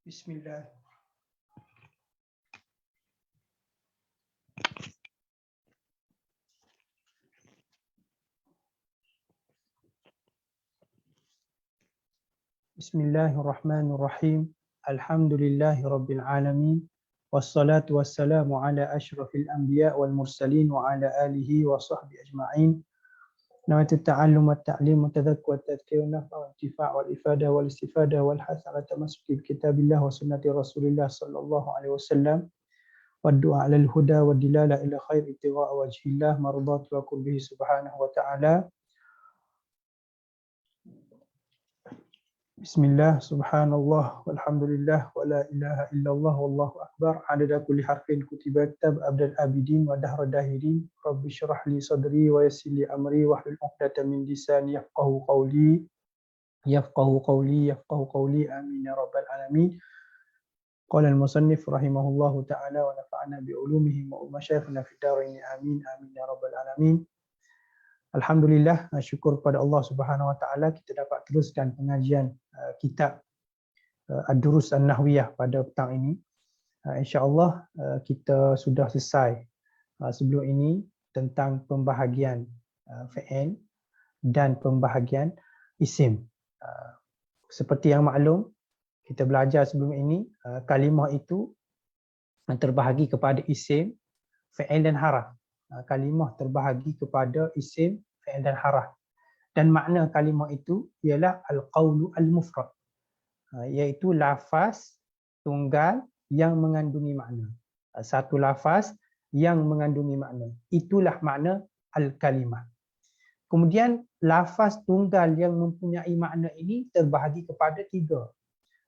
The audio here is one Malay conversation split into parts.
Bismillah. Bismillahirrahmanirrahim. Alhamdulillahi rabbil alamin. Wassalatu wassalamu ala asyrafil anbiya wal mursalin wa ala alihi wa sahbihi ajma'in. Nawaitu ta'allum wa ta'lim wa tadhakkur wa tadhkir wa nafa' wa intifa' wal ifadah wal istifadah wal hath ala tamassuki bi kitabillah wa sunnati Rasulillah sallallahu alaihi wasallam wa du'a ala al-huda wa dilala ila khair ittigha' wajhillah mardati wa qurbihi subhanahu wa ta'ala. Bismillah, subhanallah, walhamdulillah, wa la ilaha illallah, wallahu akbar. Adada kulli harfin kutiba kitab abdal abidin wa dahra dahirin. Rabbi syrah li sadri wa yassir li amri wahlul 'uqdatam min lisani yafqahu qawli. Yafqahu qawli, amin ya rabbal alamin. Qala al-musannif rahimahullahu ta'ala wa nafa'ana bi ulumihi wa masyayikhina fid darain, amin ya rabbal alamin. Alhamdulillah, syukur kepada Allah Subhanahu Wa Taala kita dapat teruskan pengajian kitab Ad-Durus An-Nahwiyah pada petang ini. InsyaAllah kita sudah selesai sebelum ini tentang pembahagian fi'il dan pembahagian isim. Seperti yang maklum, kita belajar sebelum ini kalimah itu terbahagi kepada isim, fi'il dan haraf. Kalimah terbahagi kepada isim, fi'il dan haraf. Dan makna kalimah itu ialah al-qawlu al-mufrad, iaitu lafaz tunggal yang mengandungi makna. Satu lafaz yang mengandungi makna. Itulah makna al-kalimah. Kemudian lafaz tunggal yang mempunyai makna ini terbahagi kepada tiga.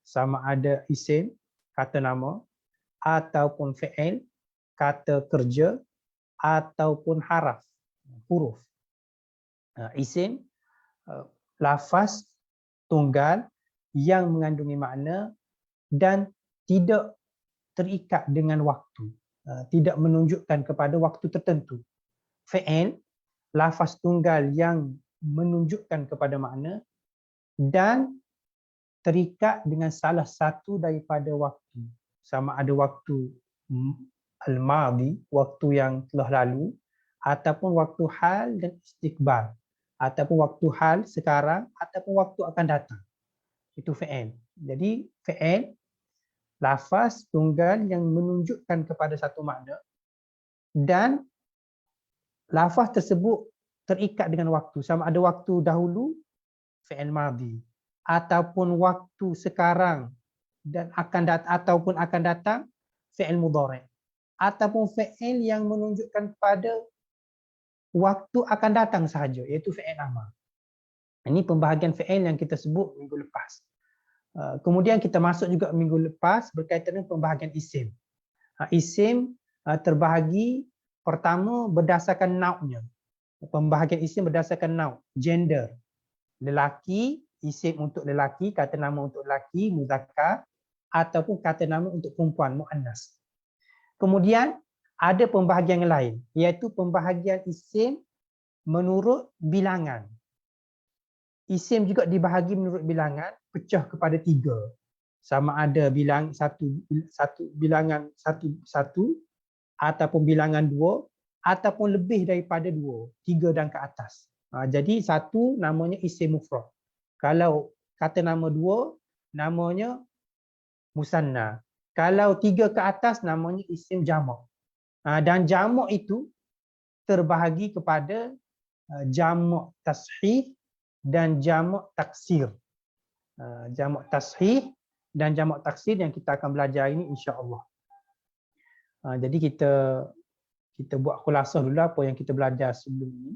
Sama ada isim, kata nama, ataupun fi'il, kata kerja, ataupun haraf, huruf. Isim, lafaz tunggal yang mengandungi makna dan tidak terikat dengan waktu, tidak menunjukkan kepada waktu tertentu. Fi'il, lafaz tunggal yang menunjukkan kepada makna dan terikat dengan salah satu daripada waktu. Sama ada waktu al-madi, waktu yang telah lalu, ataupun waktu hal dan istiqbal, ataupun waktu hal sekarang, ataupun waktu akan datang. Itu fi'il. Jadi fi'il, lafaz tunggal yang menunjukkan kepada satu makna dan lafaz tersebut terikat dengan waktu. Sama ada waktu dahulu, fi'il madi, ataupun waktu sekarang dan akan datang, fi'il mudhari'. Ataupun fi'il yang menunjukkan pada waktu akan datang sahaja, iaitu fi'il amar. Ini pembahagian fi'il yang kita sebut minggu lepas. Kemudian kita masuk juga minggu lepas berkaitan dengan pembahagian isim. Isim terbahagi pertama berdasarkan nauknya. Pembahagian isim berdasarkan nauk, gender. Lelaki, isim untuk lelaki, kata nama untuk lelaki, muzakkar, ataupun kata nama untuk perempuan, muannas. Kemudian ada pembahagian yang lain, iaitu pembahagian isim menurut bilangan. Isim juga dibahagi menurut bilangan, pecah kepada tiga. Sama ada bilangan satu, ataupun bilangan dua, ataupun lebih daripada dua, tiga dan ke atas. Jadi satu namanya isim mufrad. Kalau kata nama dua, namanya musanna. Kalau tiga ke atas, namanya isim jamak. Dan jamak itu terbahagi kepada jamak tashih dan jamak taksir. Jamak tashih dan jamak taksir yang kita akan belajar ini insya-Allah. Jadi kita buat khulasah dulu apa yang kita belajar sebelum ini.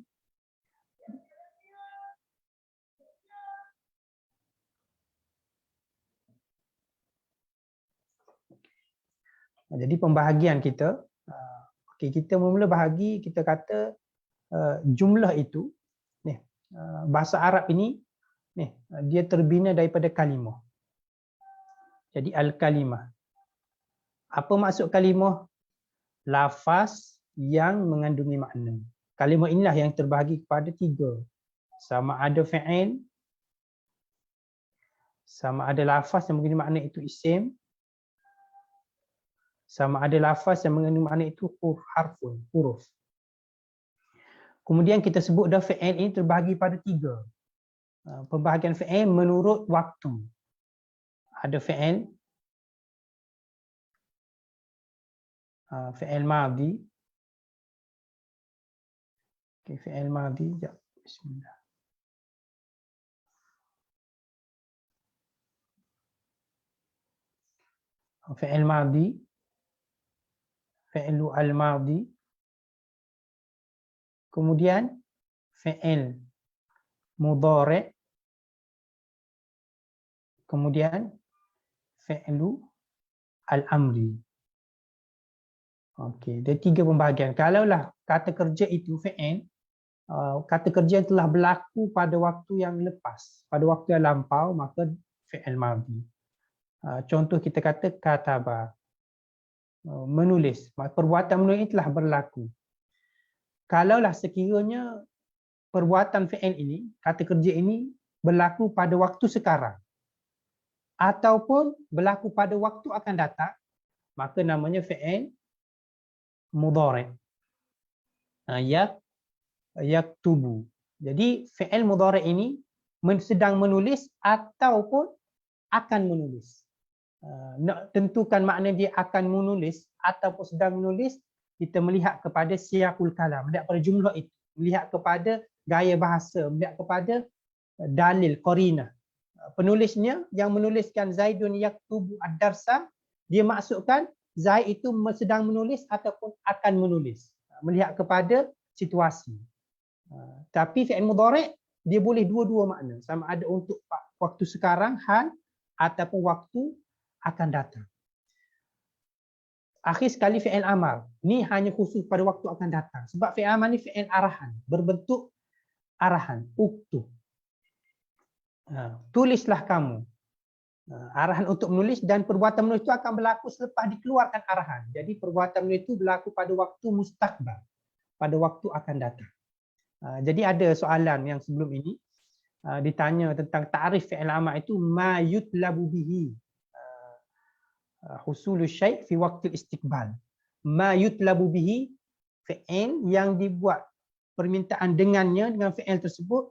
Jadi pembahagian kita, okey, kita mula bahagi, kita kata jumlah itu ni, bahasa Arab ini ni, dia terbina daripada kalimah. Jadi al-kalimah. Apa maksud kalimah? Lafaz yang mengandungi makna. Kalimah inilah yang terbahagi kepada 3. Sama ada fi'il, sama ada lafaz yang mengandungi makna itu isim, sama ada lafaz yang mengandungi makna itu harfun, huruf. Kemudian kita sebut dah fi'il ini terbahagi pada 3. Pembahagian fi'il menurut waktu. Ada fi'il fi'il madhi. Okey, fi'il madhi. Sekejap. Bismillah. Fi'il madhi, fi'il al-madhi. Kemudian fi'il mudhari'. Kemudian fi'lu al-amri. Okey, ada 3 pembahagian. Kalaulah kata kerja itu fi'il, kata kerja yang telah berlaku pada waktu yang lepas, pada waktu yang lampau, maka fi'il madhi. Contoh kita kata kataba, menulis. Perbuatan menulis telah berlaku. Kalaulah sekiranya perbuatan fi'il ini, kata kerja ini berlaku pada waktu sekarang ataupun berlaku pada waktu akan datang, maka namanya fi'il mudhari'. Yaktubu. Jadi fi'il mudhari' ini sedang menulis ataupun akan menulis. Nak tentukan makna dia akan menulis ataupun sedang menulis, kita melihat kepada siyaqul kalam, melihat pada jumlah itu, melihat kepada gaya bahasa, melihat kepada dalil, qarinah. Penulisnya yang menuliskan Zaidun yaktubu ad-darsa, dia maksudkan Zaid itu sedang menulis ataupun akan menulis. Melihat kepada situasi. Tapi fi'il mudhari' dia boleh dua-dua makna, sama ada untuk waktu sekarang, hal, ataupun waktu akan datang. Akhir sekali fi'il amar. Ni hanya khusus pada waktu akan datang. Sebab fi'il amar ni fi'il arahan, berbentuk arahan, uktub. Tulislah kamu. Arahan untuk menulis, dan perbuatan menulis itu akan berlaku selepas dikeluarkan arahan. Jadi perbuatan menulis itu berlaku pada waktu mustaqbal, pada waktu akan datang. Jadi ada soalan yang sebelum ini ditanya tentang ta'rif fi'il amar itu, ma yutlabu bihi husulu syai' fi waqtil istiqbal. Ma yutlabu bihi, fi'il yang dibuat permintaan dengannya, dengan fi'il tersebut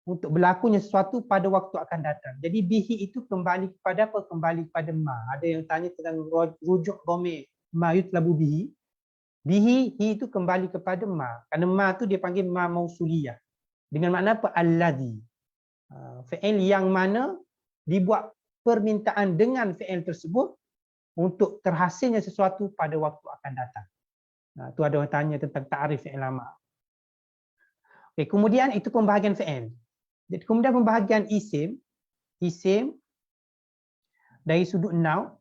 untuk berlakunya sesuatu pada waktu akan datang. Jadi bihi itu kembali kepada apa? Kembali kepada ma. Ada yang tanya tentang rujuk dhamir ma yutlabu bihi. Bihi, hi itu kembali kepada ma. Kerana ma tu dia panggil ma mausuliyah. Dengan makna apa? Alladhi. Fi'il yang mana dibuat permintaan dengan fi'il tersebut untuk terhasilnya sesuatu pada waktu akan datang. Tu ada orang tanya tentang ta'rif fi'il amar. Okay, kemudian itu pembahagian fi'il. Jadi kemudian pembahagian isim. Isim dari sudut nau,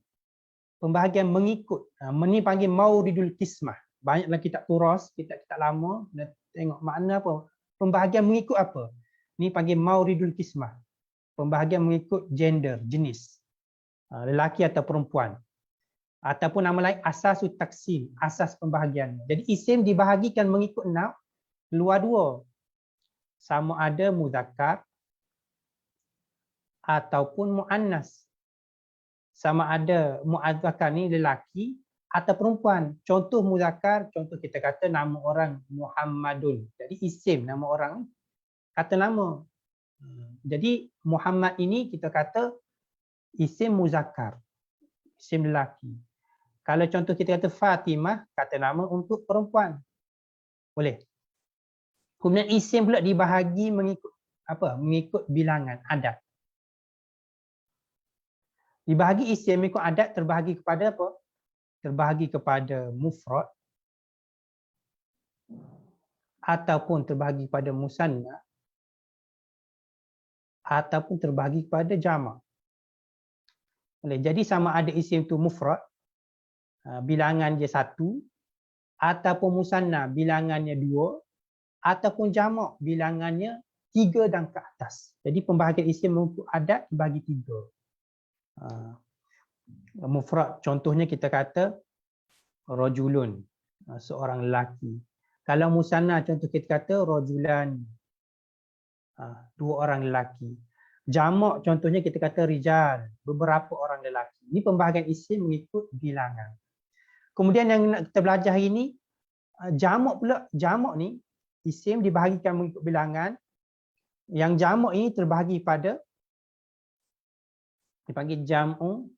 pembahagian mengikut. Ini panggil mauridul qismah. Banyak dalam kitab turas, kitab lama, tengok makna apa. Pembahagian mengikut apa? Ini panggil mauridul qismah. Pembahagian mengikut gender, jenis. Lelaki atau perempuan. Ataupun nama lain asasut taksim, asas pembahagian. Jadi isim dibahagikan mengikut nau keluar dua. Sama ada muzakkar ataupun muannas. Sama ada muzakkar ni lelaki atau perempuan. Contoh muzakkar, contoh kita kata nama orang Muhammadun. Jadi isim nama orang, kata nama. Jadi Muhammad ini kita kata isim muzakkar, isim lelaki. Kalau contoh kita kata Fatimah, kata nama untuk perempuan. Boleh. Kemudian isim pula dibahagi mengikut apa? Mengikut bilangan, adat. Dibahagi isim mengikut adat terbahagi kepada apa? Terbahagi kepada mufrad ataupun terbahagi kepada musanna ataupun terbahagi kepada jamak. Boleh. Jadi sama ada isim itu mufrad bilangan dia 1, ataupun musanna bilangannya 2, ataupun jamak bilangannya 3 dan ke atas. Jadi pembahagian isim untuk adat dibagi 3. Mufrad contohnya kita kata rajulun, seorang lelaki. Kalau musanna contoh kita kata rajulan, 2 orang lelaki. Jamak contohnya kita kata rijal, beberapa orang lelaki. Ini pembahagian isim mengikut bilangan. Kemudian yang nak kita belajar hari ini, jamak pula. Jamak ni isim dibahagikan mengikut bilangan. Yang jamak ini terbahagi pada dipanggil jam'u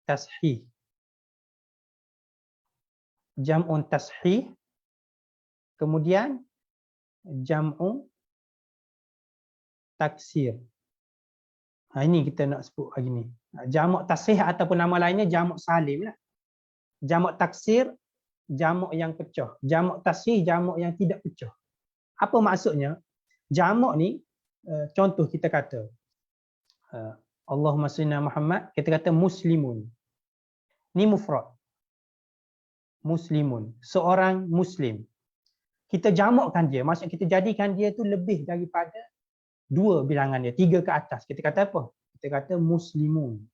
tashih. Jam'un tashih. Kemudian jam'u taksir. Ini kita nak sebut hari ni. Jamak tashih ataupun nama lainnya jamak salim lah. Jamak taksir, jamak yang pecah. Jamak tashih, jamak yang tidak pecah. Apa maksudnya? Jamak ni, contoh kita kata, Allahumma salli ala Muhammad, kita kata muslimun. Ni mufrad. Muslimun, seorang muslim. Kita jamakkan dia, maksud kita jadikan dia tu lebih daripada 2 bilangan dia, 3 ke atas. Kita kata apa? Kita kata muslimun.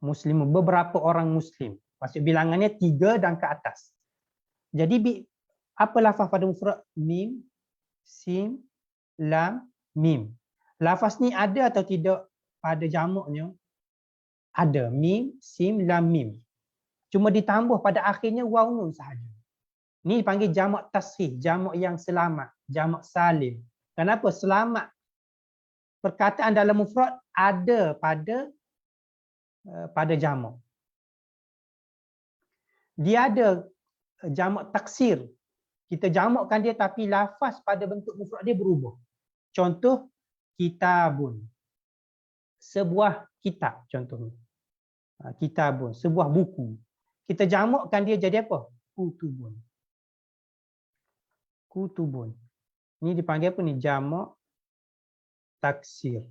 Muslimun, beberapa orang muslim. Maksud bilangannya 3 dan ke atas. Jadi apa lafaz pada mufrad? Mim, sin, lam, mim. Lafaz ni ada atau tidak pada jamaknya? Ada. Mim, sim, lam, mim. Cuma ditambah pada akhirnya waw nun sahaja. Ni dipanggil jamak tashih, jamak yang selamat, jamak salim. Kenapa? Selamat. Perkataan dalam mufrad ada pada jamak. Dia ada jamak taksir. Kita jamakkan dia tapi lafaz pada bentuk mufrad dia berubah. Contoh, kitabun. Sebuah kitab contohnya. Kitabun, sebuah buku. Kita jamakkan dia jadi apa? Kutubun. Kutubun. Ini dipanggil apa ni? Jamak taksir.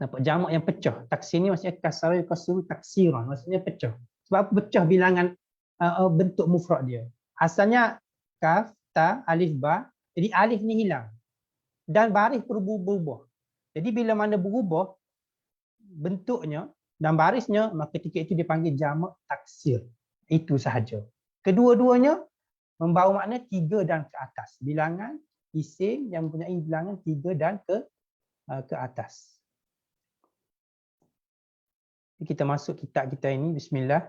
Nampak? Jamak yang pecah. Taksir ni maksudnya kasar taksiran. Maksudnya pecah. Sebab apa pecah bilangan bentuk mufrad dia? Asalnya kaf, ta, alif, ba. Jadi alif ni hilang. Dan baris berubah. Jadi bila mana berubah bentuknya dan barisnya, maka ketika itu dipanggil jamak taksir. Itu sahaja. Kedua-duanya membawa makna 3 dan ke atas. Bilangan isim yang mempunyai bilangan 3 dan ke atas. Kita masuk kitab kita ini. Bismillah.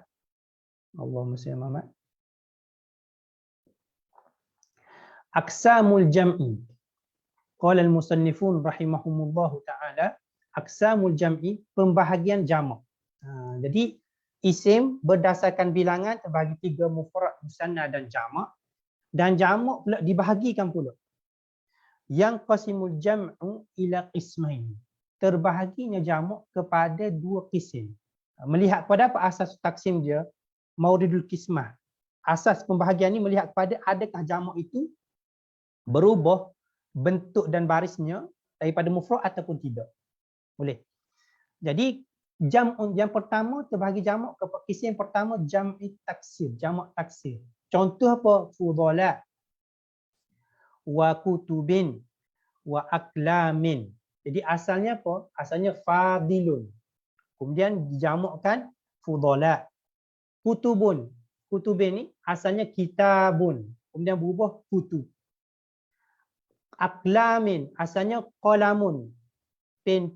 Allahumma salli ala Muhammad. Aqsamul jam'i. Qala al-musannifun rahimahumullahu ta'ala. Aqsamul jam'i, pembahagian jamak. Jadi isim berdasarkan bilangan terbahagi 3 mufrad, musanna dan jamak. Dan jamak pula dibahagikan pula. Yang qasimul jam'u ila qismain. Terbahaginya jamak kepada 2 kisim. Melihat pada apa asas taksim dia? Mauridul qismah. Asas pembahagian ini melihat kepada adakah jamak itu berubah bentuk dan barisnya daripada mufrad ataupun tidak. Boleh. Jadi yang pertama terbahagi jamak kepada kisim pertama jam'i taksir, jamak taksir. Contoh apa? Fudala wa kutubin wa aklamin. Jadi asalnya apa? Asalnya fadilun. Kemudian dijamakkan fudala. Kutubun. Kutubin ni asalnya kitabun. Kemudian berubah kutub. Aklamin asalnya qalamun. Pen.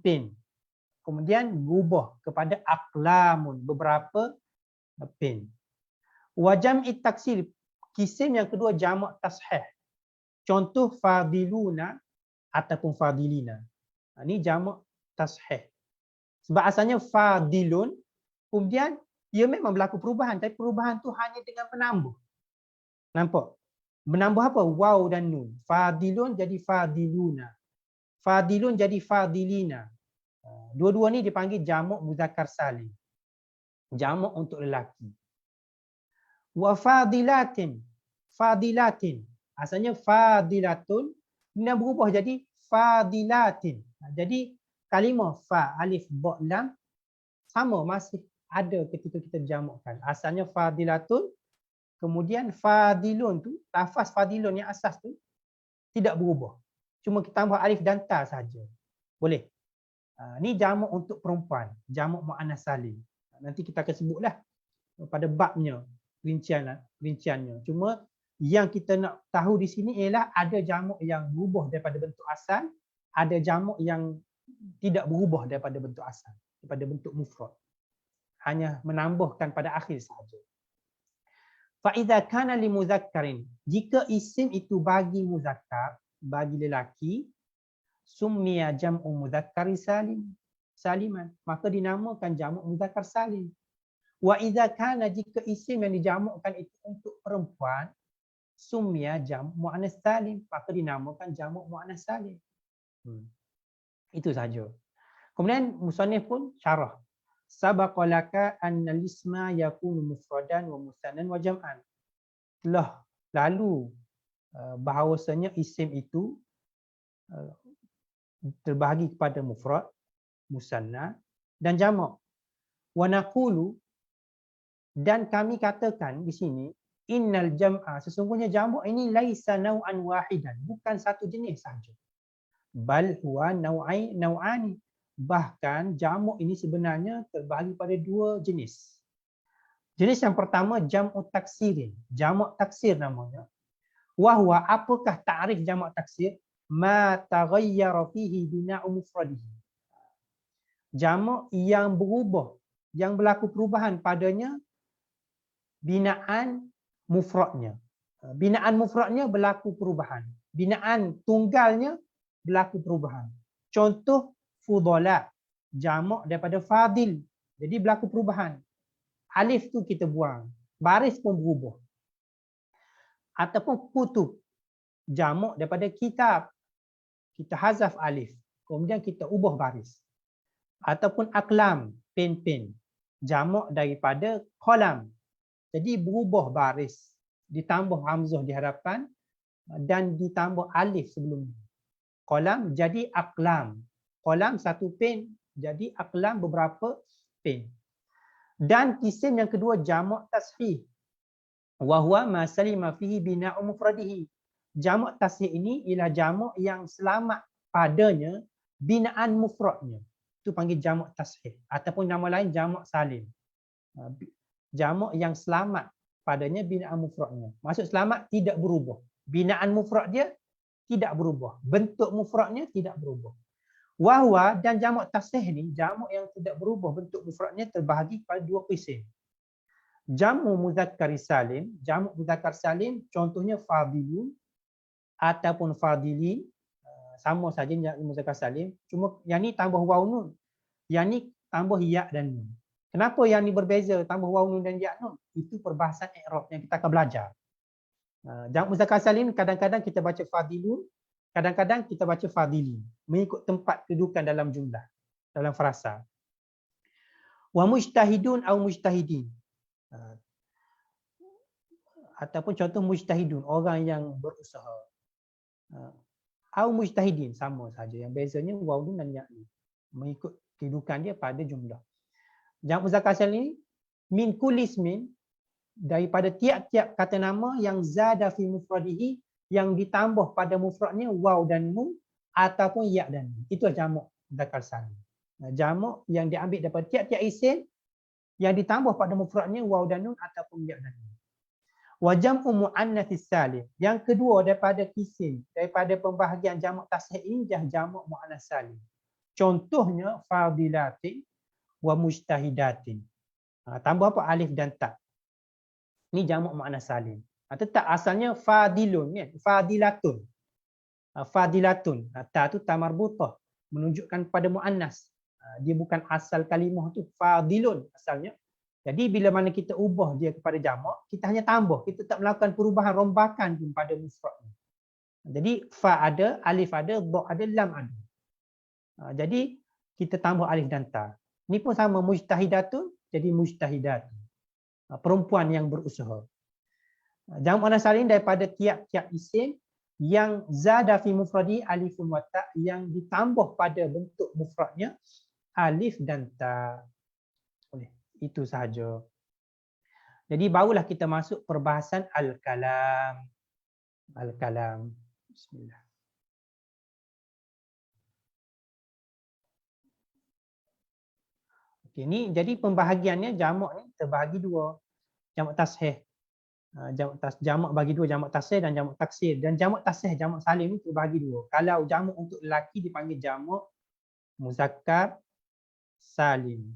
Kemudian berubah kepada aklamun, beberapa pen. Wa jam'i taksir, kisim yang kedua jamak tashih. Contoh fadiluna ataupun fadilina. Ini jamak tashih. Sebab asalnya fadilun, kemudian ia memang berlaku perubahan, tapi perubahan tu hanya dengan menambah. Nampak? Menambah apa? Waw dan nun. Fadilun jadi fadiluna. Fadilun jadi fadilina. Dua-dua ni dipanggil jamak muzakkar salim. Jamak untuk lelaki. Wa fadilatin. Fadilatin. Asalnya fadilatun. Kemudian berubah jadi fadilatin. Jadi kalimah fa, alif, ba, lam sama masih ada ketika kita jamakkan. Asalnya fadilatun, kemudian fadilun tu, lafaz fadilun yang asas tu tidak berubah. Cuma kita tambah alif dan ta saja. Boleh. Ni jamak untuk perempuan, jamak muannas salim. Nanti kita akan sebutlah pada babnya, rinciannya. Cuma yang kita nak tahu di sini ialah ada jamak yang berubah daripada bentuk asal, ada jamak yang tidak berubah daripada bentuk asal, daripada bentuk mufrad. Hanya menambahkan pada akhir sahaja. Fa idza kana li muzakkarin, jika isim itu bagi muzakkar, bagi lelaki, summiya jam'u mudzakkari saliman, maka dinamakan jamak muzakkar salim. Wa idza kana, jika isim yang dijamakkan itu untuk perempuan, summiya jam' muannas salim, maka dinamakan jamak muannas salim. Itu saja. Kemudian musannif pun syarah. Sabaqa laka anna al-isma yakunu mufradan wa musannan wa jam'an. Telah lalu bahawasanya isim itu terbahagi kepada mufrad, musanna dan jamak. Wa naqulu, dan kami katakan di sini, innal jam'a, sesungguhnya jamak ini laisa nau'an wahidan, bukan satu jenis sahaja. Bal huwa nau'ani, bahkan jamak ini sebenarnya terbahagi pada dua jenis. Jenis yang pertama jam'u taksirin, jamak taksir namanya. Wa huwa, apakah ta'rif jamak taksir? Ma taghayyara fihi bina'u mufradihi. Jamak yang berubah, yang berlaku perubahan padanya binaan mufradnya. Binaan mufradnya berlaku perubahan. Binaan tunggalnya berlaku perubahan. Contoh fudala, jamak daripada fadil. Jadi berlaku perubahan. Alif tu kita buang, baris pun berubah. Ataupun kutub, jamak daripada kitab. Kita hazaf alif, kemudian kita ubah baris. Ataupun aklam, pen-pen, jamak daripada kolam. Jadi berubah baris, ditambah hamzah di hadapan dan ditambah alif sebelumnya. Kolam jadi aklam. Kolam satu pen, jadi aklam beberapa pen. Dan isim yang kedua jamak tashih. Wa huwa ma salima fihi bina'u mufradihi. Jamak tashih ini ialah jamak yang selamat padanya binaan mufradnya. Itu panggil jamak tashih, ataupun nama lain jamak salim. Jamak yang selamat padanya binaan mufradnya. Maksud selamat tidak berubah. Binaan mufrad dia tidak berubah. Bentuk mufradnya tidak berubah. Wahwa, dan jamak tashih ni, jamak yang tidak berubah bentuk mufradnya terbahagi pada dua qism. Jamu muzakkar salim, jamak muzakkar salim contohnya fadilun ataupun fadilin, sama saja jamak muzakkar salim, cuma yang ni tambah waw nun, yang ni tambah ya dan nun. Kenapa yang ni berbeza, tambah waw nun dan ya nun? Itu perbahasan i'rab yang kita akan belajar. Jamak muzakkar salim kadang-kadang kita baca fadilun, kadang-kadang kita baca fadilin, mengikut tempat kedudukan dalam jumlah, dalam frasa. Wa mujtahidun atau mujtahidin. Ataupun contoh mujtahidun, orang yang berusaha. Au mujtahidin, sama saja. Yang bezanya waw nun dan ya nun, mengikut kedudukan dia pada jumlah. Jamak muzakkar salim min kulli ismin, daripada tiap-tiap kata nama yang zada fi mufradihi, yang ditambah pada mufradnya waw dan nun ataupun ya dan nun. Itu jamak muzakkar salim. Jamak yang diambil daripada tiap-tiap isim yang ditambah pada mufradnya waw dan nun ataupun ya dan nun. Wa jam'u muannats salim. Yang kedua daripada isim, daripada pembahagian jamak tashih ini jamak muannas salim. Contohnya fadilatin wa mujtahidatin. Tambah apa? Alif dan ta. Ini jamak muannas salim. Tetap asalnya fadilun, kan? Fadilatun. Fadilatun. Ta tu ta marbutah, menunjukkan pada muannas. Dia bukan asal kalimah tu. Fadilun asalnya. Jadi bila mana kita ubah dia kepada jamak, kita hanya tambah. Kita tak melakukan perubahan rombakan pun pada mufrad. Jadi fa ada, alif ada, dha ada, lam ada. Jadi kita tambah alif dan ta. Ini pun sama, mujtahidatun jadi mujtahidatun. Perempuan yang berusaha. Jamak muannas salim daripada tiap-tiap isim yang zada fi mufradi alifun wa ta, yang ditambah pada bentuk mufradnya alif dan ta. Itu sahaja. Jadi barulah kita masuk perbahasan al-kalam. Al-kalam. Bismillah. Okey, ni jadi pembahagiannya jamak ni terbahagi dua. Jamak tashih. Jamak bagi dua, jamak tashih dan jamak taksir. Dan jamak tashih, jamak salim ni terbahagi dua. Kalau jamak untuk lelaki dipanggil jamak muzakkar salim.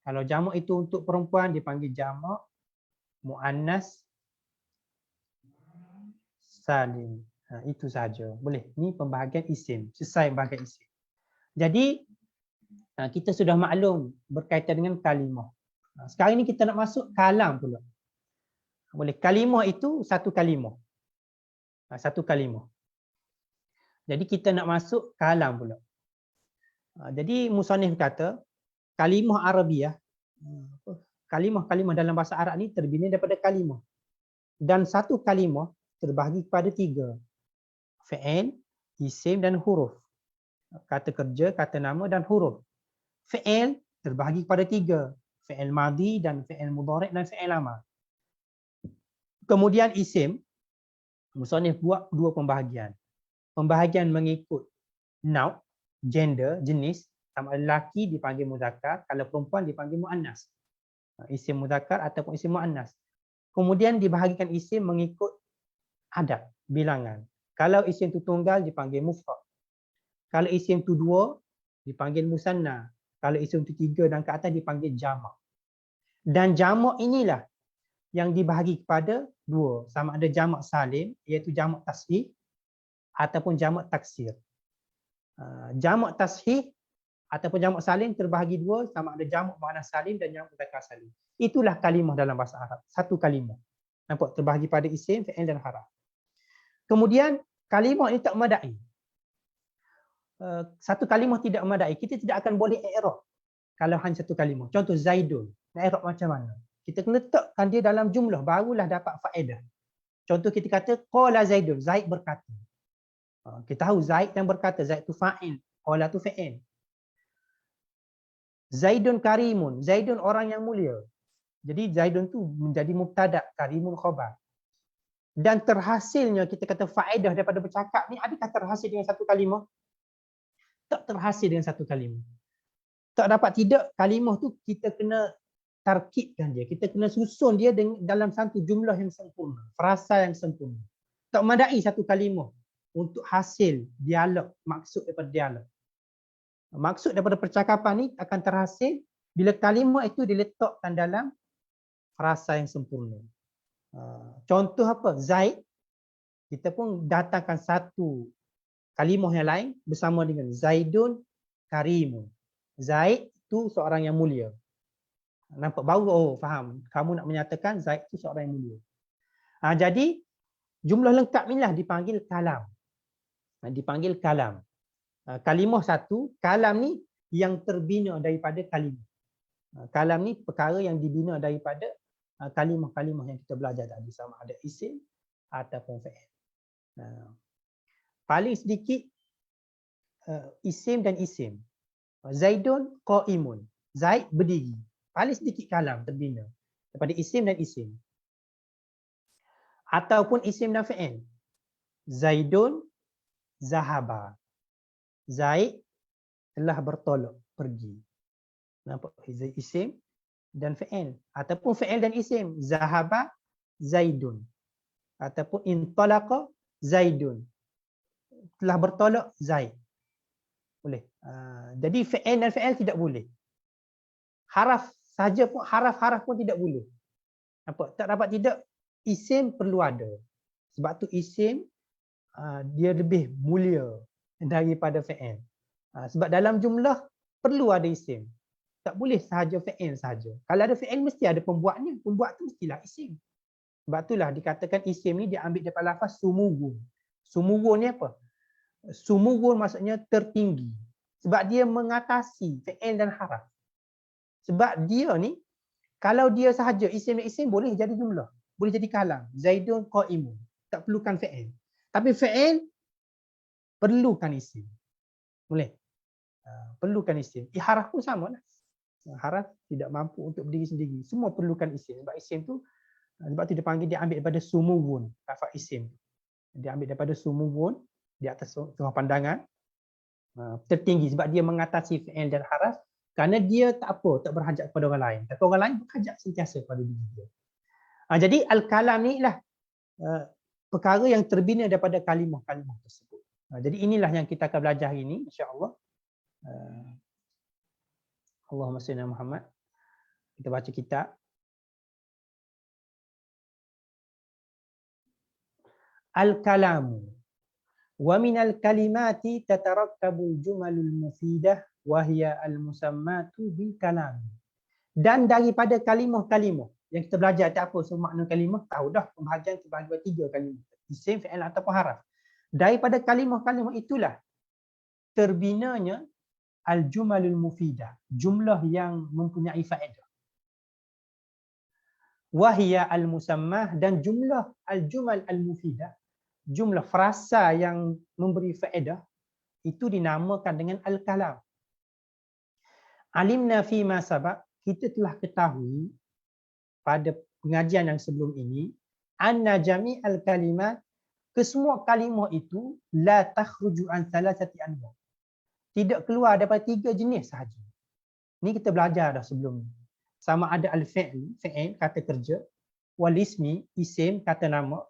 Kalau jamak itu untuk perempuan dipanggil jamak muannas salim. Itu saja. Boleh. Ni pembahagian isim. Selesai pembahagian isim. Jadi kita sudah maklum berkaitan dengan kalimah. Sekarang ni kita nak masuk kalam pula. Boleh. Kalimah itu satu kalimah. Satu kalimah. Jadi kita nak masuk kalam pula. Jadi musannif kata kalimah Arabiah, kalimah-kalimah dalam bahasa Arab ni terbina daripada kalimah. Dan satu kalimah terbahagi kepada tiga. Fi'il, isim dan huruf. Kata kerja, kata nama dan huruf. Fi'il terbahagi kepada tiga. Fi'il madhi dan fi'il mudhari' dan fi'il amar. Kemudian isim, musannif buat dua pembahagian. Pembahagian mengikut nauk, gender, jenis. Sama lelaki dipanggil muzakkar, kalau perempuan dipanggil muannas. Isim muzakkar ataupun isim muannas. Kemudian dibahagikan isim mengikut adad, bilangan. Kalau isim itu tunggal dipanggil mufrad. Kalau isim itu dua dipanggil musanna. Kalau isim itu tiga dan ke atas dipanggil jamak. Dan jamak inilah yang dibahagi kepada dua. Sama ada jamak salim, iaitu jamak tashih, ataupun jamak taksir. Jamak tashih ataupun jamak salim terbahagi dua, sama ada jamak muannas salim dan jamak muzakkar salim. Itulah kalimah dalam bahasa Arab. Satu kalimah. Nampak? Terbahagi pada isim, fi'il dan haraf. Kemudian kalimah ini tak madai. Satu kalimah tidak madai. Kita tidak akan boleh i'rab kalau hanya satu kalimah. Contoh Zaidun. Nak i'rab macam mana? Kita kena letakkan dia dalam jumlah, barulah dapat faedah. Contoh kita kata qala Zaidun, Zaid berkata. Kita tahu Zaid yang berkata, Zaid itu fa'il, qala itu fi'il. Zaidun karimun, Zaidun orang yang mulia. Jadi Zaidun tu menjadi mubtada, karimun khabar. Dan terhasilnya kita kata faedah daripada bercakap ni, adakah terhasil dengan satu kalimah? Tak terhasil dengan satu kalimah. Tak dapat tidak, kalimah tu kita kena tarkibkan dia. Kita kena susun dia dalam satu jumlah yang sempurna, frasa yang sempurna. Tak madai satu kalimah untuk hasil dialog, maksud daripada dialog. Maksud daripada percakapan ni akan terhasil bila kalimah itu diletakkan dalam frasa yang sempurna. Contoh apa? Zaid, kita pun datangkan satu kalimah yang lain bersama dengan Zaidun karimun. Zaid itu seorang yang mulia. Nampak baru, faham. Kamu nak menyatakan Zaid itu seorang yang mulia. Jadi jumlah lengkap inilah dipanggil kalam. Dipanggil kalam. Kalimah satu, kalam ni yang terbina daripada kalimah. Kalam ni perkara yang dibina daripada kalimah-kalimah yang kita belajar tadi, sama ada isim ataupun fi'il. Paling sedikit isim dan isim. Zaidun qa'imun. Zaid berdiri. Paling sedikit kalam terbina daripada isim dan isim. Ataupun isim dan fi'il. Zaidun zahaba. Zaid telah bertolak, pergi. Nampak? Isim dan fi'il. Ataupun fi'il dan isim. Zahaba Zaidun. Ataupun intalaqa Zaidun. Telah bertolak Zaid. Boleh. Jadi fi'il dan fi'il tidak boleh. Haraf saja pun, haraf-haraf pun tidak boleh. Nampak? Tak dapat tidak, isim perlu ada. Sebab tu isim dia lebih mulia daripada fi'il. Sebab dalam jumlah perlu ada isim. Tak boleh sahaja fi'il sahaja. Kalau ada fi'il mesti ada pembuatnya. Pembuat tu mestilah isim. Sebab itulah dikatakan isim ni diambil daripada lafaz sumugun. Sumugun ni apa? Sumugun maksudnya tertinggi. Sebab dia mengatasi fi'il dan haraf. Sebab dia ni, kalau dia sahaja isim dan isim boleh jadi jumlah. Boleh jadi kalam. Zaidun qa'imun. Tak perlukan fi'il. Tapi fi'il perlukan isim. Boleh? Perlukan isim. Haraf pun sama lah. Haraf tidak mampu untuk berdiri sendiri. Semua perlukan isim. Sebab isim tu, sebab tu dia panggil, dia ambil daripada sumuwun, lafaz isim. Dia ambil daripada sumuwun, di atas tengah pandangan, tertinggi sebab dia mengatasi fi'il dan haraf, kerana dia tak berhajat kepada orang lain. Tapi orang lain berhajat sentiasa pada diri dia. Jadi al-kalam ni lah perkara yang terbina daripada kalimah-kalimah tersebut. Jadi inilah yang kita akan belajar hari ini, insya-Allah. Allahumma salli ala Muhammad. Kita baca kitab. Al-kalamu wa minal kalimati tatarakkabul jumalul mufidah wa hiya al-musammatu bil kalam. Dan daripada kalimah-kalimah yang kita belajar, tak apa semua makna kalimah, tahu dah pembahagian terbahagi dua 3 kalimah, isim, fi'il ataupun haraf. Daripada kalimah-kalimah itulah terbinanya al-jumalul mufidah, jumlah yang mempunyai faedah. Wahia al-musammah, dan jumlah al-jumal al-mufidah, jumlah frasa yang memberi faedah, itu dinamakan dengan al-kalam. Alimna fi ma sabaq, kita telah ketahui pada pengajian yang sebelum ini, anna jami'al kalimat, kesemua kalimah itu la takhruju an thalathati anwa, tidak keluar daripada 3 jenis sahaja. Ni kita belajar dah sebelum ni. Sama ada al-fi'l, fi'il, kata kerja, wal ismi, isim, kata nama,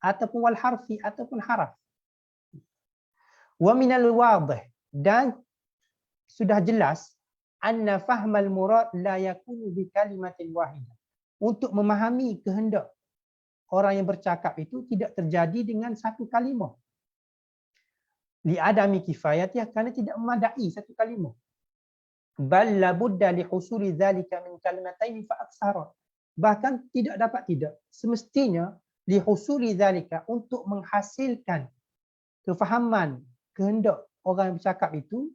ataupun wal harfi, ataupun haraf. Wa minal wadih, dan sudah jelas, anna fahmal murad la yakunu bi kalimatin wahidah. Untuk memahami kehendak orang yang bercakap itu tidak terjadi dengan satu kalimah. Li adami kifayatiyah, kerana tidak memadai satu kalimah. Bal la budda li husuli dzalika min kalimataini fa aktsara. Bahkan tidak semestinya li husuli dzalika, untuk menghasilkan kefahaman kehendak orang yang bercakap itu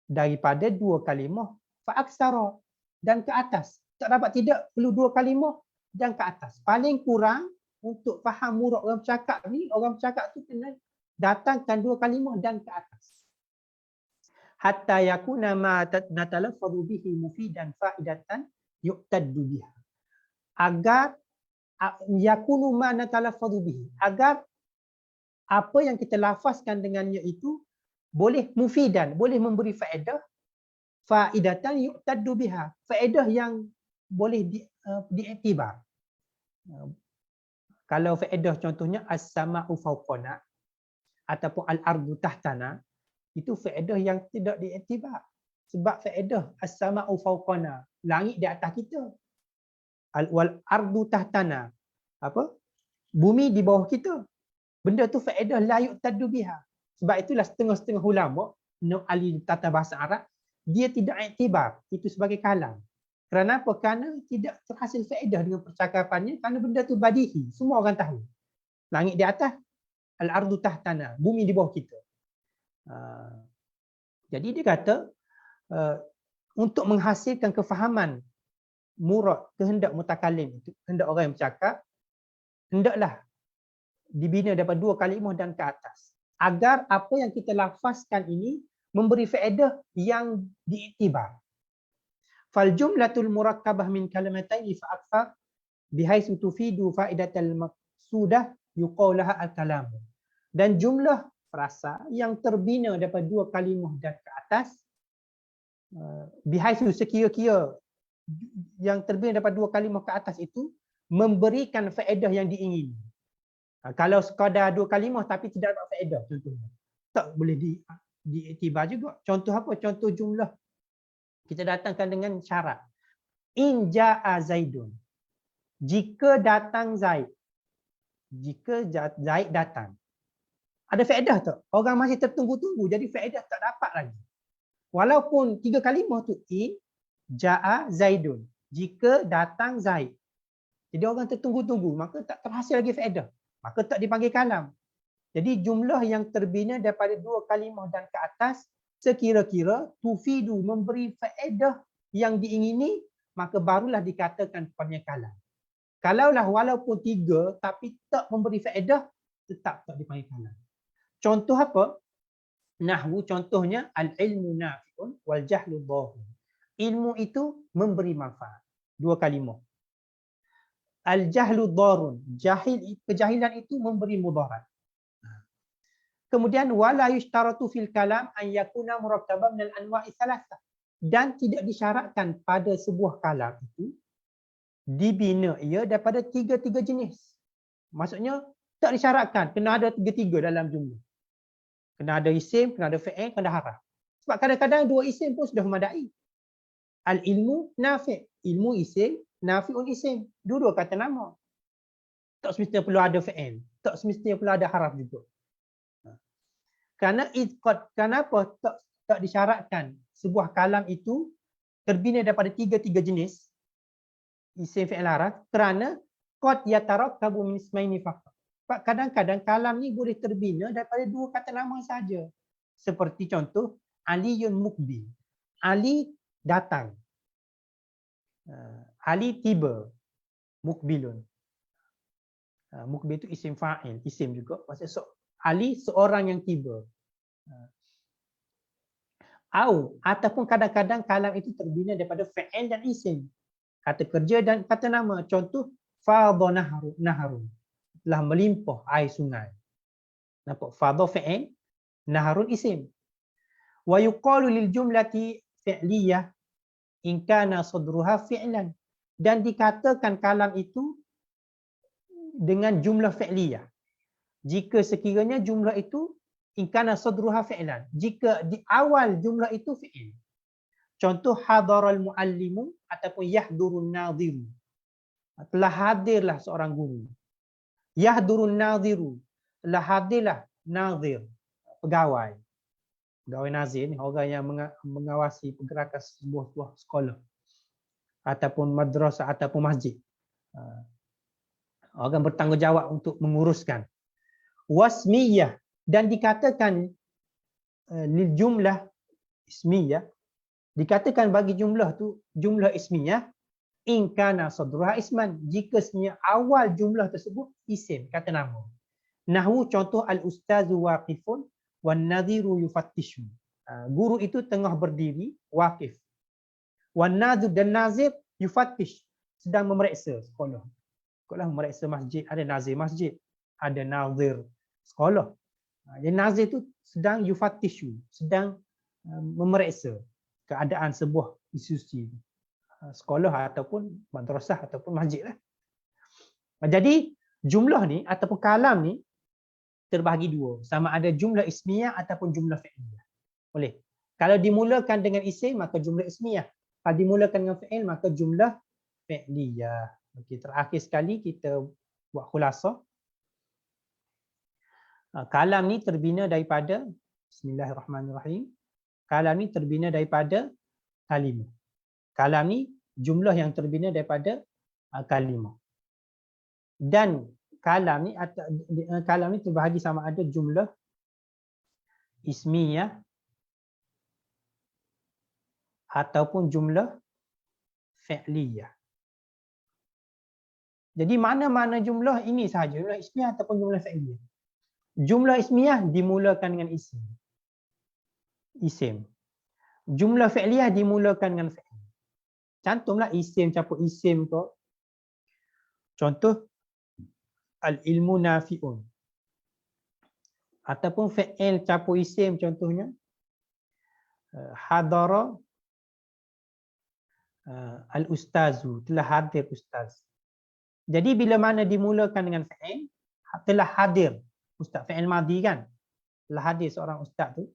daripada 2 kalimah fa aktsara, dan ke atas. Tidak perlu 2 kalimah dan ke atas. Paling kurang untuk faham murad orang bercakap ni, orang bercakap tu kena datangkan 2 kalimah dan ke atas. Hatta yakuna ma natalaffadhu bihi mufidan faidatan yuqtaddu biha. Agar yakunu ma natalaffadhu bihi, agar apa yang kita lafazkan dengannya itu boleh mufidan, boleh memberi faedah, faidatan yuqtaddu biha, faedah yang boleh diiktibar. Kalau faedah contohnya as-sama'u fawqana ataupun al-ardu tahtana, itu faedah yang tidak diiktibar. Sebab faedah as-sama'u fawqana, langit di atas kita. Wal ardu tahtana, apa? Bumi di bawah kita. Benda tu faedah la yuqtaddu biha. Sebab itulah setengah-setengah ulama, ahli tata bahasa Arab, dia tidak iktibar itu sebagai kalam. Kerana apa? Kerana tidak terhasil faedah dengan percakapannya, kerana benda tu badihi, semua orang tahu. Langit di atas, al-ardu tahtana, bumi di bawah kita. Jadi dia kata untuk menghasilkan kefahaman murad, kehendak mutakalim, kehendak orang yang bercakap, hendaklah dibina daripada 2 kalimah dan ke atas, agar apa yang kita lafazkan ini memberi faedah yang diiktibar. Fal jumlatul murakkabah min kalimataini fa akthar bihaitsu tufidu faidatal maqsudah yuqaulaha al-kalam. Dan jumlah frasa yang terbina daripada 2 kalimah dan ke atas, bihaitsu, sekira-kira yang terbina daripada 2 kalimah ke atas itu memberikan faedah yang diingini. Kalau sekadar 2 kalimah tapi tidak dapat faedah, contohnya, tak boleh diiktibar juga. Contoh apa? Contoh jumlah kita datangkan dengan syarat. In ja'a Zaidun. Jika datang Zaid. Jika Zaid datang. Ada faedah tak? Orang masih tertunggu-tunggu, jadi faedah tak dapat lagi. Walaupun 3 kalimah tu, in ja'a Zaidun. Jika datang Zaid. Jadi orang tertunggu-tunggu, maka tak terhasil lagi faedah. Maka tak dipanggil kalam. Jadi jumlah yang terbina daripada 2 kalimah dan ke atas, sekira-kira tufidu, memberi faedah yang diingini, maka barulah dikatakan kepadanya kalam. Kalaulah walaupun 3 tapi tak memberi faedah, tetap tak dipanggil kalam. Contoh apa? Nahwu, contohnya al-ilmu nafi'un wal jahlu dhahir. ilmu itu memberi manfaat. Dua kalimah. Al-jahlu dharun. Kejahilan itu memberi mudarat. Kemudian wala yushtaratu fil kalam an yakuna murakkaban min al-anwa'i thalathah. Dan tidak disyaratkan pada sebuah kalam itu dibina ia daripada tiga-tiga jenis. Maksudnya tak disyaratkan kena ada tiga-tiga dalam jumlah. Kena ada isim, kena ada fi'il, kena ada haraf. Sebab kadang-kadang dua isim pun sudah memadai. Al-ilmu nafi', ilmu isim, nafi'un isim. Dua-dua kata nama. Tak semestinya perlu ada fi'il, tak semestinya perlu ada haraf juga. Kerana kenapa tak disyaratkan sebuah kalam itu terbina daripada tiga-tiga jenis isim, fi'il, haraf? Kerana qad yatarakkabu min ismaini faqat. Sebab kadang-kadang kalam ni boleh terbina daripada dua kata nama saja. Seperti contoh Aliyun Mukbil. Ali datang. Ali tiba. Mukbilun. Mukbil itu isim fa'il, isim juga. Maksudnya Ali seorang yang tiba. Ataupun kadang-kadang kalam itu terbina daripada fi'il dan isim. Kata kerja dan kata nama. Contoh fadha naharun. Telah melimpah air sungai. Nampak? Fadha fi'il, naharun isim. Wa yuqalu lil jumlati fi'liyah in kana sadruha fi'lan. Dan dikatakan kalam itu dengan jumlah fi'liyah. Jika sekiranya jumlah itu in kana sadruha fi'lan. Jika di awal jumlah itu fi'il. Contoh hadaral muallimu ataupun yahdurun nadhiru. Telah hadirlah seorang guru. Yahdurun nadhiru. Telah hadirlah nadhir, pegawai. Pegawai nazir ni orang yang mengawasi pergerakan sebuah sekolah ataupun madrasah ataupun masjid. Orang bertanggungjawab untuk menguruskan. Wasmiyah, dan dikatakan lil jumlah ismiyah, dikatakan bagi jumlah tu jumlah ismiyah in kana sadruha isman, jika sebenarnya awal jumlah tersebut isim, kata nama. Nahwu contoh al-ustazu waqifun wan nadhiru yufattishu. Guru itu tengah berdiri, waqif. Wan nadhir dan nazir yufattish, sedang memeriksa sekolah. Sekolah memeriksa masjid, ada nazir masjid, ada nazir sekolah. Jadi nazir itu sedang yufattishu, sedang memeriksa keadaan sebuah institusi, sekolah ataupun madrasah ataupun masjid lah. Jadi jumlah ni ataupun kalam ni terbahagi dua, sama ada jumlah ismiyah ataupun jumlah fi'liyah. Boleh. Kalau dimulakan dengan isim maka jumlah ismiyah. Kalau dimulakan dengan fi'il maka jumlah fi'liyah. Okey, terakhir sekali kita buat khulasah. Kalam ni terbina daripada Bismillahirrahmanirrahim. Kalam ni terbina daripada kalimah. Kalam ni jumlah yang terbina daripada kalimah. Dan kalam ni terbahagi sama ada jumlah ismiyah ataupun jumlah fi'liyah. Jadi mana-mana jumlah ini sahaja, jumlah ismiyah ataupun jumlah fi'liyah. Jumlah ismiyah dimulakan dengan isim. Isim. Jumlah fi'liyah dimulakan dengan fi'il. Cantumlah isim campur isim tu. Contoh al-ilmu nafi'un. Ataupun fi'il campur isim, contohnya hadara al-ustazu, telah hadir ustaz. Jadi bila mana dimulakan dengan fi'il, telah hadir ustaz, fi'il madhi kan, telah hadir seorang ustaz tu.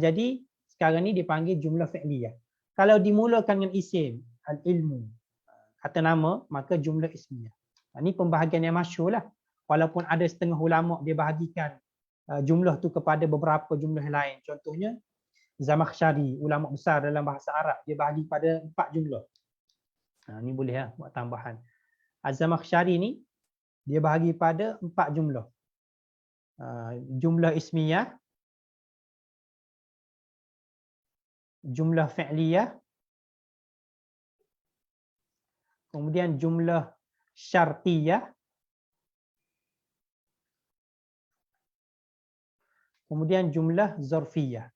Jadi sekarang ni dipanggil jumlah fi'liyah. Kalau dimulakan dengan isim, al-ilmu, kata nama, maka jumlah ismiyah. Ini pembahagian yang masyhur lah. Walaupun ada setengah ulama' dia bahagikan jumlah tu kepada beberapa jumlah lain. Contohnya Zamakhsyari, ulama' besar dalam bahasa Arab, dia bahagi pada 4 jumlah. Ini boleh lah buat tambahan. Az-Zamakhsyari ni dia bahagi pada 4 jumlah. Jumlah ismiyah, jumlah fi'liyah, kemudian jumlah syartiyah, kemudian jumlah zarfiyah.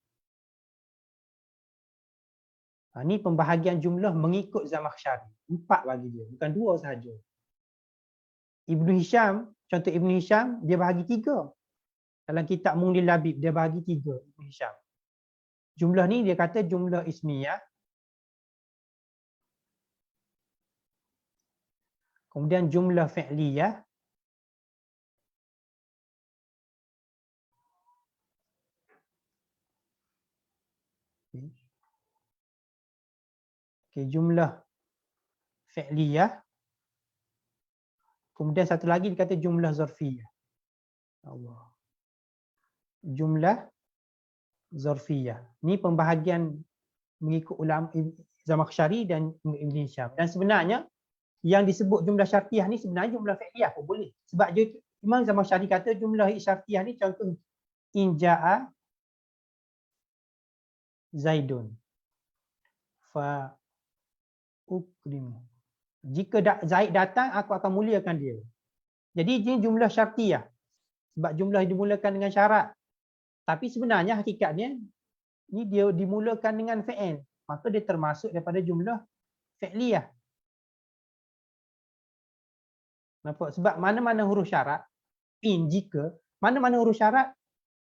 Ni pembahagian jumlah mengikut Zamakhsyari. 4 bagi dia, bukan 2 sahaja. Ibnu Hisham, contoh Ibnu Hisham, dia bahagi 3. Dalam kitab Munglil Labib, dia bahagi 3 Ibnu Hisham. Jumlah ni dia kata jumlah ismiyah. Kemudian jumlah fi'liyah. Okay, jumlah fi'liyah. Kemudian satu lagi dia kata jumlah zarfiyah. Allah. Jumlah zarfiyah. Ni pembahagian mengikut ulama Zamakhsyari dan Ibn Hisham. Dan sebenarnya yang disebut jumlah syartiyah ni sebenarnya jumlah fi'liyah pun boleh. Sebab Imam Zamakhsyari kata jumlah syartiyah ni contoh in ja'a Zaidun fa ukrimu. Jika Zaid datang, aku akan muliakan dia. Jadi ini jumlah syartiyah. Sebab jumlah dimulakan dengan syarat. Tapi sebenarnya hakikatnya ni dia dimulakan dengan fi'il. Maka dia termasuk daripada jumlah fi'liyah. Nampak? Sebab mana-mana huruf syarat, jika, mana-mana huruf syarat,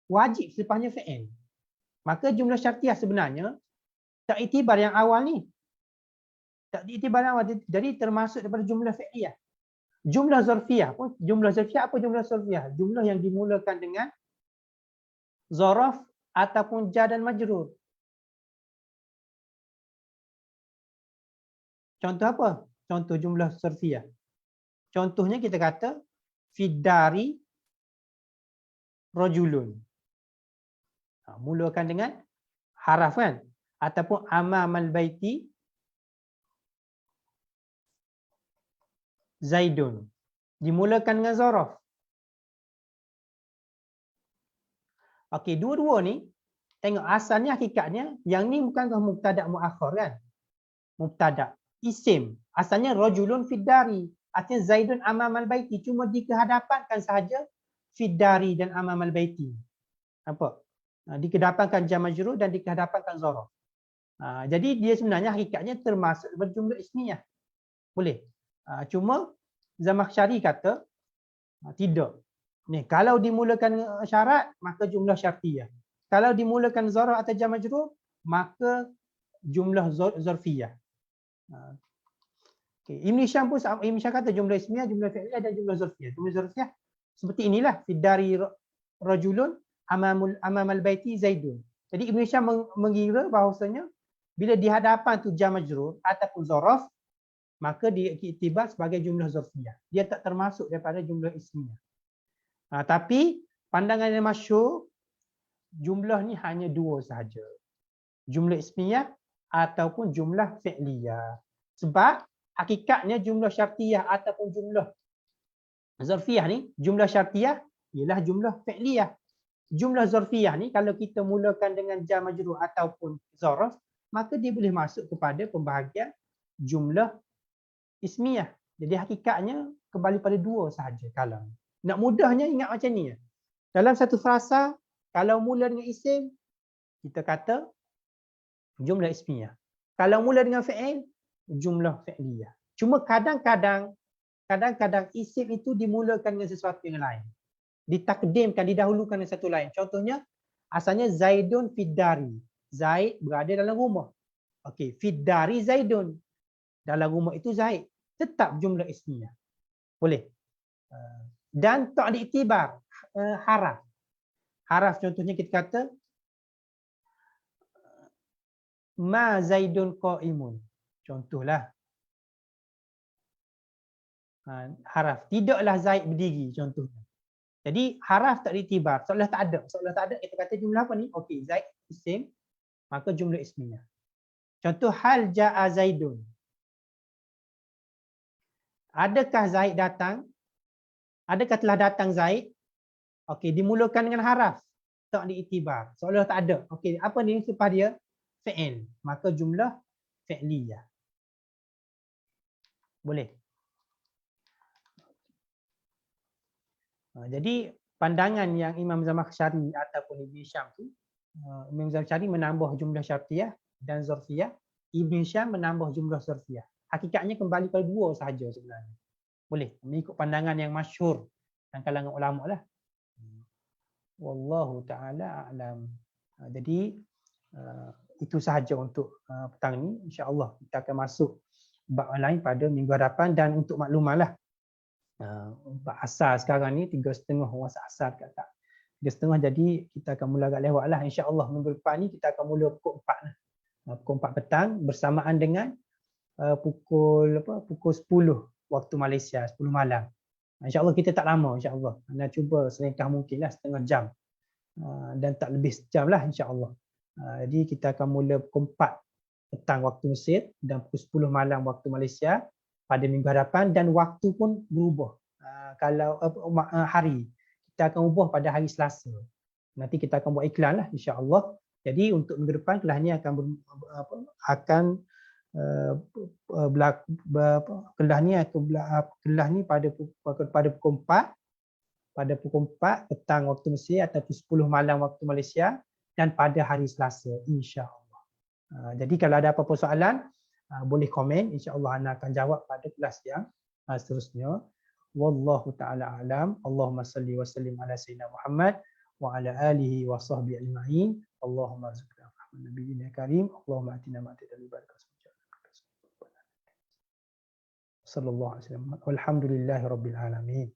wajib selepasnya fi'il. Maka jumlah syartiyah sebenarnya tak iktibar yang awal ni. Tak iktibar yang awal. Jadi termasuk daripada jumlah fi'liyah. Jumlah zarfiyah pun, jumlah zarfiyah apa jumlah zarfiyah? Jumlah yang dimulakan dengan zaraf ataupun jar dan majrur. Contoh apa? Contoh jumlah zarfiyah. Contohnya kita kata fiddari rajulun. Mulakan dengan haraf kan? Ataupun amamal baiti Zaidun. Dimulakan dengan zaraf. Okey, dua-dua ni tengok asalnya hakikatnya yang ni bukankah mubtada' muakhar kan? Mubtada'. Isim. Asalnya rajulun fiddari. Artinya Zaidun amamal baiti. Cuma dikehadapankan sahaja fiddari dan amamal baiti. Nampak? Dikedapankan jar majrur dan dikedapankan zaraf. Jadi dia sebenarnya hakikatnya termasuk berjumlah ismiyah. Boleh. Cuma Zamakhsyari kata tidak. Ni kalau dimulakan syarat maka jumlah syartiyah. Kalau dimulakan zaraf atau jar majrur maka jumlah zarfiyah. Okay. Ibn Hisham pun Ibn Hisham kata jumlah ismiyah, jumlah fi'liyah dan jumlah zarfiyah. Jumlah zarfiyah seperti inilah fiddari rajulun amamal baiti Zaidun. Jadi Ibn Hisham mengira bahawasanya bila di hadapan tu jar majrur ataupun zaraf maka dia iktibar sebagai jumlah zarfiyah. Dia tak termasuk daripada jumlah ismiyah. Tapi pandangan yang masyhur jumlah ni hanya 2 sahaja. Jumlah ismiyah ataupun jumlah fi'liyah. Sebab hakikatnya jumlah syartiyah ataupun jumlah zarfiyah ni, jumlah syartiyah ialah jumlah fi'liyah. Jumlah zarfiyah ni kalau kita mulakan dengan jar majrur ataupun zaraf, maka dia boleh masuk kepada pembahagian jumlah ismiyah. Jadi hakikatnya kembali pada 2 sahaja kalam. Nak mudahnya ingat macam ni. Dalam satu frasa, kalau mula dengan isim, kita kata jumlah ismiyah. Kalau mula dengan fi'il, jumlah fi'liyah. Cuma kadang-kadang isim itu dimulakan dengan sesuatu yang lain. Ditakdimkan, didahulukan dengan satu lain. Contohnya, asalnya Zaidun fiddari. Zaid berada dalam rumah. Okey, fiddari Zaidun. Dalam rumah itu Zaid. Tetap jumlah ismiyah. Boleh. Dan tak diiktibar haraf. Haraf contohnya kita kata ma Zaidun qa'imun. Contohlah. Haraf. Tidaklah Zaid berdiri contohnya. Jadi haraf tak diiktibar. Seolah tak ada. Seolah tak ada kita kata jumlah apa ni? Okey, Zaid isim. Maka jumlah ismiyah. Contoh hal ja'a Zaidun. Adakah Zaid datang? Adakah telah datang Zaid? Okey, dimulakan dengan haraf. Tak diiktibar. Seolah tak ada. Okey, apa ni selepas dia? Fi'il. Maka jumlah fi'liyah. Boleh. Jadi pandangan yang Imam Zamakhsyari ataupun Ibn Hisham tu, Imam Zamakhsyari menambah jumlah syartiyah dan zarfiyah. Ibn Hisham menambah jumlah zarfiyah. Hakikatnya kembali pada 2 sahaja sebenarnya. Boleh mengikut pandangan yang masyhur dalam kalangan ulama lah. Wallahu taala a'lam. Jadi itu sahaja untuk petang ni. Insya-Allah kita akan masuk bab lain pada minggu hadapan. Dan untuk maklumatlah, bab asar sekarang ni 3.30 orang asar kat tak. 3.30, jadi kita akan mula agak lewat lah. Insya-Allah minggu depan ni kita akan mula pukul 4 lah. Pukul 4 petang bersamaan dengan pukul 10 waktu Malaysia, 10 malam. InsyaAllah kita tak lama, insyaAllah. Anda cuba seringkah mungkin lah, setengah jam. Dan tak lebih sejam lah, insyaAllah. Jadi kita akan mula pukul 4 petang waktu Mesir dan pukul 10 malam waktu Malaysia pada minggu hadapan, dan waktu pun berubah. Kalau hari, kita akan ubah pada hari Selasa. Nanti kita akan buat iklan lah, insyaAllah. Jadi untuk minggu depan kelas ni akan kelas ni pada pukul 4 petang waktu Mesir atau 10 malam waktu Malaysia, dan pada hari Selasa, insya-Allah. Jadi kalau ada apa-apa soalan, boleh komen, insya-Allah Ana akan jawab pada kelas yang seterusnya. Wallahu taala alam. Allahumma salli wa sallim ala sayyidina Muhammad wa ala alihi wa sahbihi ajma'in. Allahumma rizqna rahman nabiyina karim. Allahumma atina ma ta'ala barakatuh. Sallallahu alaihi wasallam. Walhamdulillahi rabbil alamin.